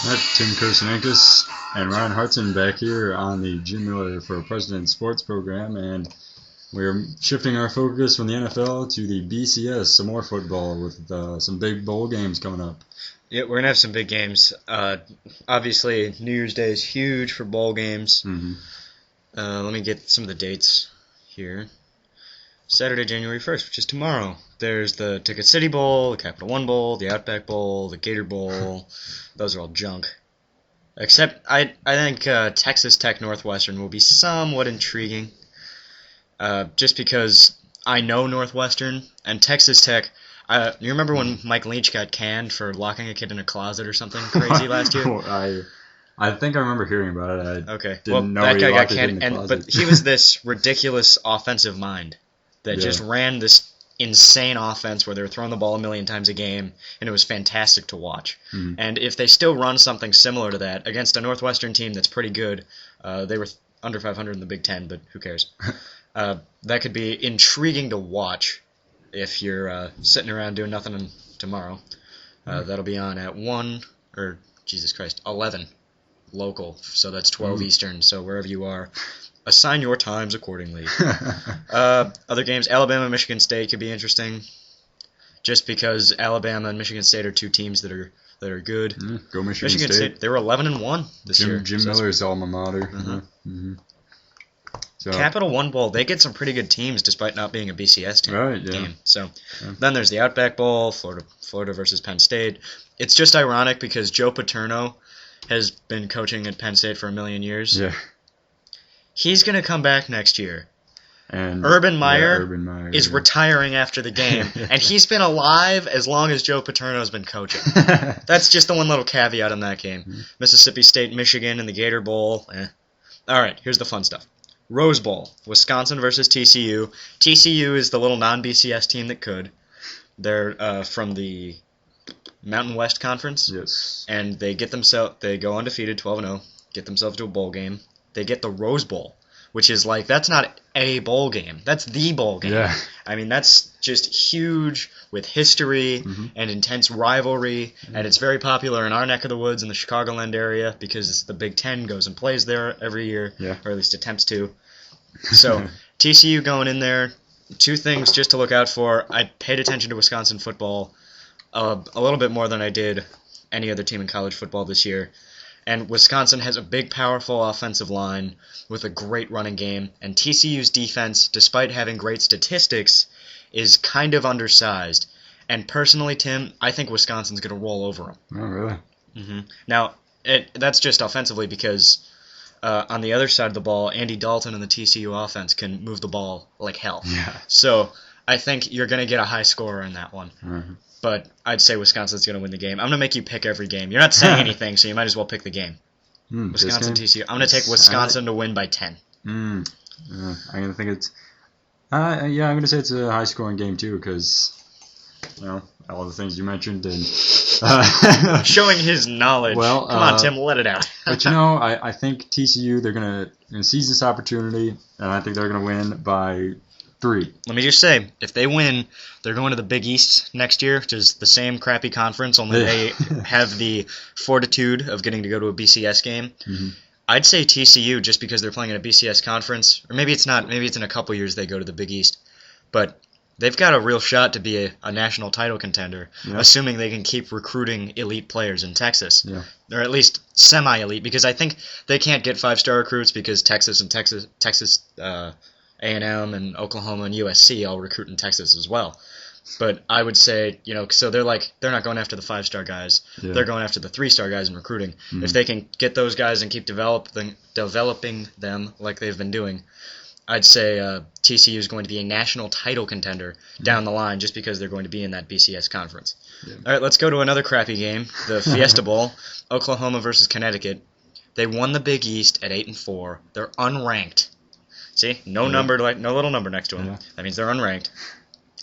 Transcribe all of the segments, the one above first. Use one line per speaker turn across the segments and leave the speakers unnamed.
Tim Kursanakis and Ryan Hartson back here on the Jim Miller for President Sports program, and we're shifting our focus from the NFL to the BCS, some more football with some big bowl games coming up.
Yeah, we're going to have some big games. Obviously, New Year's Day is huge for bowl games.
Mm-hmm.
Let me get some of the dates here. Saturday, January 1st, which is tomorrow. There's the Ticket City Bowl, the Capital One Bowl, the Outback Bowl, the Gator Bowl. Those are all junk. Except I think Texas Tech Northwestern will be somewhat intriguing. Just because I know Northwestern and Texas Tech. You remember when Mike Leach got canned for locking a kid in a closet or something crazy last year?
I think I remember hearing about it.
That guy got canned, but he was this ridiculous offensive mind that just ran this insane offense where they were throwing the ball a million times a game, and it was fantastic to watch. Mm-hmm. And if they still run something similar to that against a Northwestern team that's pretty good, they were under 500 in the Big Ten, but who cares? That could be intriguing to watch if you're sitting around doing nothing tomorrow. That'll be on at 11 local, so that's 12 Eastern, so wherever you are, assign your times accordingly. Other games, Alabama and Michigan State could be interesting, just because Alabama and Michigan State are two teams that are good.
Go Michigan State.
They were 11-1 this year.
Jim Miller's alma mater.
Mm-hmm.
Mm-hmm. So,
Capital One Bowl, they get some pretty good teams despite not being a BCS team.
Right, yeah.
Game. So then there's the Outback Bowl, Florida versus Penn State. It's just ironic because Joe Paterno has been coaching at Penn State for a million years.
Yeah.
He's going to come back next year.
And
Urban Meyer is retiring after the game, and he's been alive as long as Joe Paterno's been coaching. That's just the one little caveat on that game. Mm-hmm. Mississippi State, Michigan, and the Gator Bowl. All right, here's the fun stuff. Rose Bowl, Wisconsin versus TCU. TCU is the little non-BCS team that could. They're from the Mountain West Conference.
Yes.
And they go undefeated, 12-0, get themselves to a bowl game. They get the Rose Bowl, which is that's not a bowl game. That's the bowl game.
Yeah.
I mean, that's just huge with history and intense rivalry, and it's very popular in our neck of the woods in the Chicagoland area because the Big Ten goes and plays there every year, or at least attempts to. So TCU going in there, two things just to look out for. I paid attention to Wisconsin football a little bit more than I did any other team in college football this year. And Wisconsin has a big, powerful offensive line with a great running game. And TCU's defense, despite having great statistics, is kind of undersized. And personally, Tim, I think Wisconsin's going to roll over them.
Oh, really?
Mm-hmm. Now, that's just offensively because on the other side of the ball, Andy Dalton and the TCU offense can move the ball like hell.
Yeah.
So I think you're going to get a high scorer in that one.
Mm-hmm.
But I'd say Wisconsin's going to win the game. I'm going to make you pick every game. You're not saying anything, so you might as well pick the game. Wisconsin, TCU. I'm going to take Wisconsin to win by 10.
I'm going to think it's... I'm going to say it's a high-scoring game, too, because, all the things you mentioned. And
showing his knowledge.
Well,
come on, Tim, let it out.
But, I think TCU, they're going to seize this opportunity, and I think they're going to win by 3.
Let me just say, if they win, they're going to the Big East next year, which is the same crappy conference, only they have the fortitude of getting to go to a BCS game. Mm-hmm. I'd say TCU just because they're playing in a BCS conference, or maybe it's not. Maybe it's in a couple years they go to the Big East, but they've got a real shot to be a national title contender, assuming they can keep recruiting elite players in Texas, or at least semi-elite, because I think they can't get 5-star recruits because Texas A&M and Oklahoma and USC all recruit in Texas as well. But I would say, so they're not going after the 5-star guys. Yeah. They're going after the 3-star guys in recruiting. Mm-hmm. If they can get those guys and keep developing them like they've been doing, I'd say TCU is going to be a national title contender down the line just because they're going to be in that BCS conference. Yeah. All right, let's go to another crappy game, the Fiesta Bowl, Oklahoma versus Connecticut. They won the Big East at 8-4. They're unranked. See, no little number next to them. Yeah. That means they're unranked.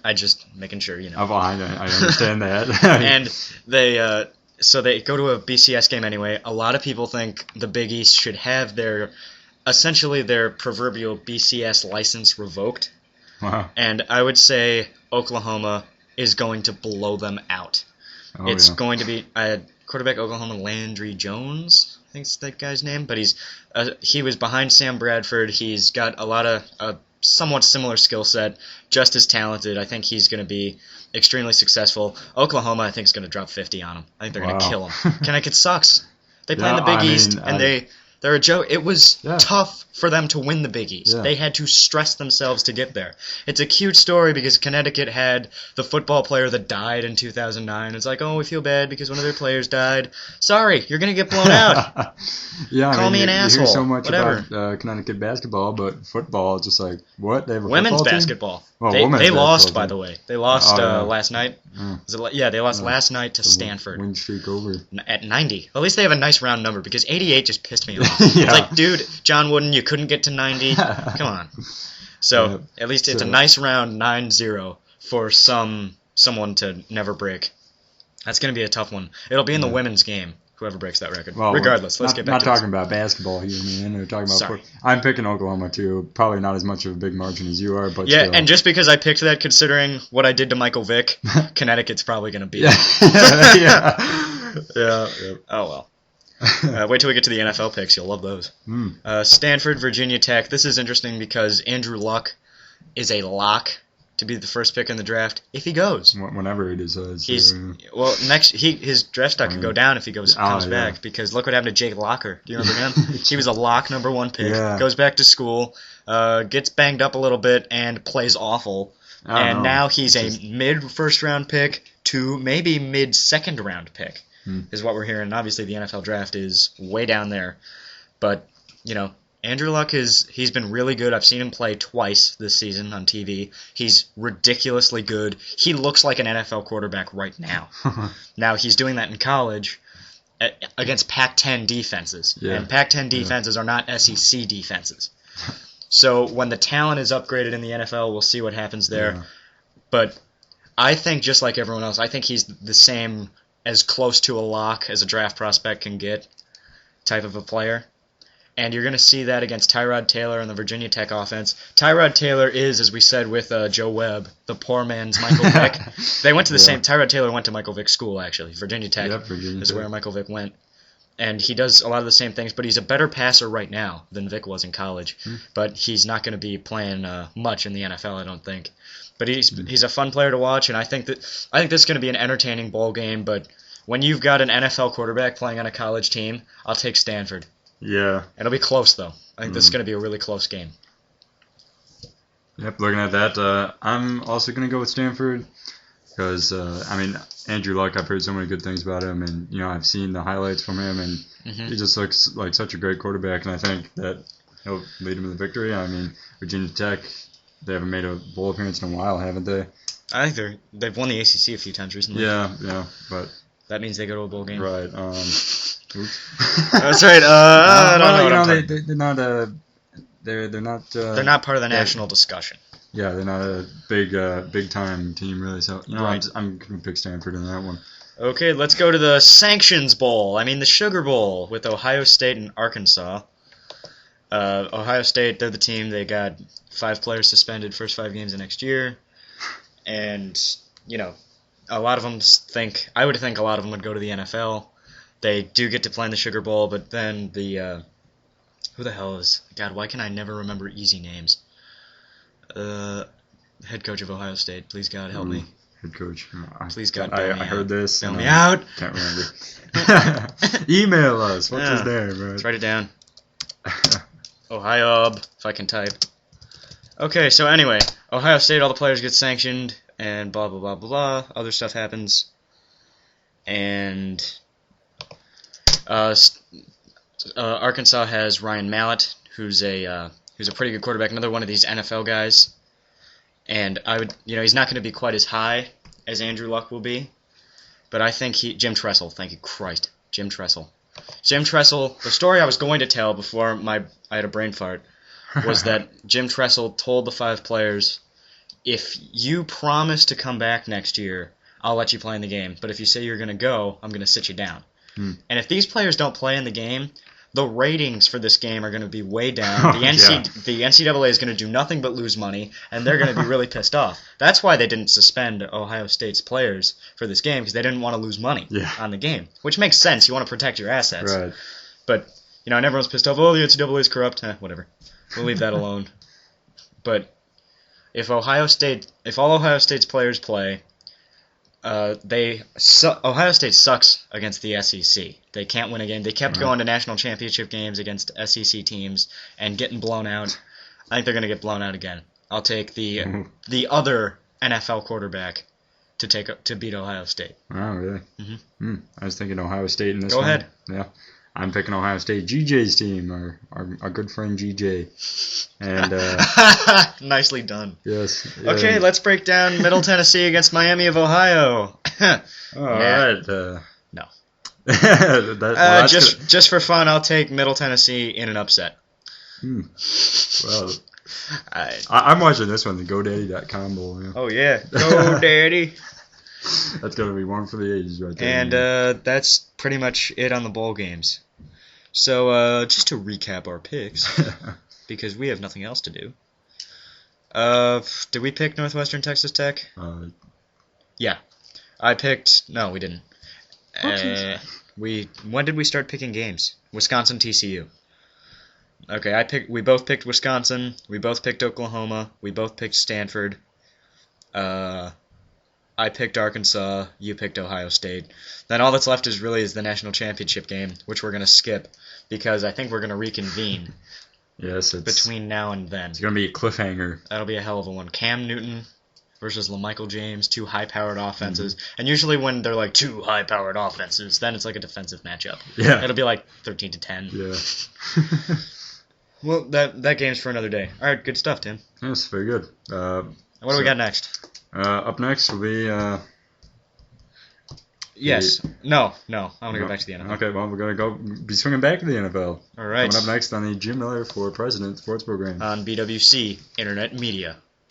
I just making sure,
I understand that.
And they go to a BCS game anyway. A lot of people think the Big East should have their proverbial BCS license revoked.
Wow.
And I would say Oklahoma is going to blow them out. It's going to be quarterback Oklahoma, Landry Jones, I think it's that guy's name. But he was behind Sam Bradford. He's got a lot of somewhat similar skill set, just as talented. I think he's going to be extremely successful. Oklahoma, I think, is going to drop 50 on him. I think they're going to kill him. Connecticut sucks. They play in the Big East, and they're a joke. It was tough for them to win the Big East. Yeah. They had to stress themselves to get there. It's a cute story because Connecticut had the football player that died in 2009. It's like, oh, we feel bad because one of their players died. Sorry, you're going to get blown out. Call me an asshole.
You hear so much
Whatever.
about Connecticut basketball, but football, just like, what? They have a
women's
football
basketball.
Team? Well,
they lost,
team.
by the way. They lost last night. They lost last night to
the
Stanford.
Win streak over.
At 90. At least they have a nice round number because 88 just pissed me off. It's like, dude, John Wooden, you couldn't get to 90. Come on. So, at least it's a nice round 9-0 for someone to never break. That's going to be a tough one. It'll be in the women's game, whoever breaks that record. Well, regardless, let's get back to
not talking about basketball here, man. We're talking about I'm picking Oklahoma, too. Probably not as much of a big margin as you are, but
yeah,
still.
And just because I picked that, considering what I did to Michael Vick, Connecticut's probably going to beat him. Yeah. Oh, well. Wait till we get to the NFL picks. You'll love those. Stanford, Virginia Tech. This is interesting because Andrew Luck is a lock to be the first pick in the draft if he goes.
Whenever he decides.
His draft stock could go down if he comes back because look what happened to Jake Locker. Do you remember him? He was a lock number 1 pick. Yeah. Goes back to school, gets banged up a little bit, and plays awful. Now he's a mid-first round pick to maybe mid-second round pick. Is what we're hearing. And obviously, the NFL draft is way down there. But, Andrew Luck he's been really good. I've seen him play twice this season on TV. He's ridiculously good. He looks like an NFL quarterback right now. Now, he's doing that in college against Pac-10 defenses. Yeah. And Pac-10 defenses are not SEC defenses. So when the talent is upgraded in the NFL, we'll see what happens there. Yeah. But I think, just like everyone else, I think he's the same, as close to a lock as a draft prospect can get type of a player. And you're going to see that against Tyrod Taylor and the Virginia Tech offense. Tyrod Taylor is, as we said with Joe Webb, the poor man's Michael Vick. They went to the same. Tyrod Taylor went to Michael Vick's school, actually. Virginia Tech is where Michael Vick went. And he does a lot of the same things, but he's a better passer right now than Vick was in college. But he's not going to be playing much in the NFL, I don't think. But he's a fun player to watch, and I think this is going to be an entertaining bowl game. But when you've got an NFL quarterback playing on a college team, I'll take Stanford. Yeah. It'll be close, though. I think this is going to be a really close game.
Yep, looking at that, I'm also going to go with Stanford because, Andrew Luck, I've heard so many good things about him, and, I've seen the highlights from him, and he just looks like such a great quarterback, and I think that he'll lead him to the victory. Virginia Tech, they haven't made a bowl appearance in a while, haven't they?
I think they've won the ACC a few times recently.
Yeah, but...
That means they go to a bowl game.
Right,
That's right. I don't know.
They're not.
They're not part of the national discussion.
Yeah, they're not a big time team really. So
right.
I'm gonna pick Stanford in that one.
Okay, let's go to the Sanctions Bowl. The Sugar Bowl with Ohio State and Arkansas. Ohio State, they're the team. They got 5 players suspended first 5 games of next year, and a lot of them think. I would think a lot of them would go to the NFL. They do get to play in the Sugar Bowl, but then who the hell is... God, why can I never remember easy names? Head coach of Ohio State. Please, God, help me.
Head coach.
Please, God, bail me out.
I heard this.
Bail me out.
Can't remember. Email us. What's his name, bro?
Let's write it down. Ohio, if I can type. Okay, so anyway, Ohio State, all the players get sanctioned, and blah, blah, blah, blah, blah. Other stuff happens. And... Arkansas has Ryan Mallett, who's a pretty good quarterback, another one of these NFL guys. And he's not going to be quite as high as Andrew Luck will be, but I think Jim Tressel. Thank you, Christ, Jim Tressel. Jim Tressel. The story I was going to tell before I had a brain fart was that Jim Tressel told the 5 players, if you promise to come back next year, I'll let you play in the game. But if you say you're going to go, I'm going to sit you down. And if these players don't play in the game, the ratings for this game are going to be way down. The NCAA is going to do nothing but lose money, and they're going to be really pissed off. That's why they didn't suspend Ohio State's players for this game, because they didn't want to lose money on the game, which makes sense. You want to protect your assets.
Right.
But, and everyone's pissed off, oh, the NCAA is corrupt. Whatever. We'll leave that alone. But if all Ohio State's players play, Ohio State sucks against the SEC. They can't win a game. They kept going to national championship games against SEC teams and getting blown out. I think they're going to get blown out again. I'll take the other NFL quarterback to beat Ohio State.
Oh, really? Mm-hmm. I was thinking Ohio State in this
one.
Go
ahead.
Yeah. I'm picking Ohio State. GJ's team, our good friend GJ. And
nicely done.
Yes.
Okay, let's break down Middle Tennessee against Miami of Ohio.
All right.
No. Just for fun, I'll take Middle Tennessee in an upset.
Well, I'm watching this one, the GoDaddy.com Bowl. Yeah.
Oh yeah, Go Daddy.
That's gonna be one for the ages, right there.
And that's pretty much it on the bowl games. So just to recap our picks, because we have nothing else to do. Did we pick Northwestern Texas Tech? Yeah, I picked. No, we didn't. When did we start picking games? Wisconsin TCU. Okay, we both picked Wisconsin. We both picked Oklahoma. We both picked Stanford. I picked Arkansas. You picked Ohio State. Then all that's left is the national championship game, which we're going to skip because I think we're going to reconvene.
Yes,
between now and then.
It's going to be a cliffhanger.
That'll be a hell of a one. Cam Newton versus LaMichael James, two high-powered offenses. Mm-hmm. And usually when they're like two high-powered offenses, then it's like a defensive matchup.
Yeah.
It'll be like 13-10.
Yeah.
Well, that game's for another day. All right, good stuff, Tim.
Yes, very good.
What do we got next?
Up next will be...
Yes. No. I want to go back to the NFL.
Okay, well, we're going to be swinging back to the NFL.
All right.
Coming up next on the Jim Miller for President Sports Program.
On BWC Internet Media.